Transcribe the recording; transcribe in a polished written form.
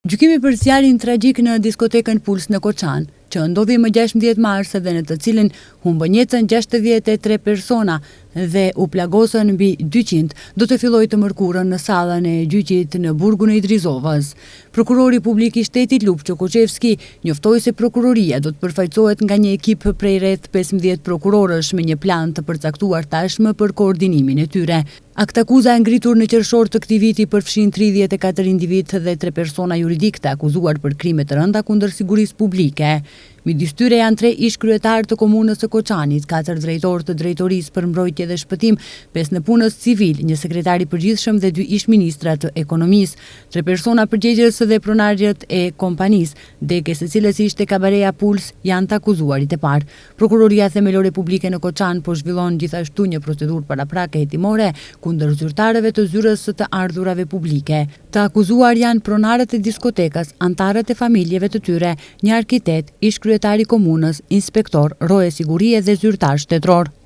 Gjykimi për zjarrin tragjik në diskotekën Puls në Koçan, që ndodhi më 16 mars dhe në të cilin humbën jetën 63 persona dhe u plagosën mbi 200, do të fillojë të mërkurën në sallën e gjyqit në burgun e Idrizovës. Prokurori publik i shtetit Lupço Koçevski njoftoi se prokuroria do të përfaqësohet nga një ekip prej rreth 15 prokurorësh me një plan të përcaktuar tashmë për koordinimin e tyre. Aktakuza e ngritur në qershor të këtij viti përfshin 34 individ dhe 3 persona juridik të akuzuar për krime të rënda kundër sigurisë publike. Midis tyre janë 3 ish kryetarë të komunës së Koçanit, 4 drejtorë të drejtorisë për mbrojtje dhe shpëtim, 5 në punës civil, 1 sekretar i përgjithshëm dhe 2 ish ministra të ekonomisë, 3 persona përgjegjës dhe pronarët e kompanisë, dekës së cilës ishte kabareja Puls, janë të akuzuarit e parë. Prokuroria Themelore Publike në Koçan po zhvillon gjithashtu një procedurë paraprake hetimore kundër zyrtarëve të zyrës së të ardhurave publike. Të akuzuar janë pronarët e diskotekës, antarët e familjeve të tyre, një arkitekt, ish kryetari i komunës, inspektor, roje sigurie dhe zyrtar shtetëror.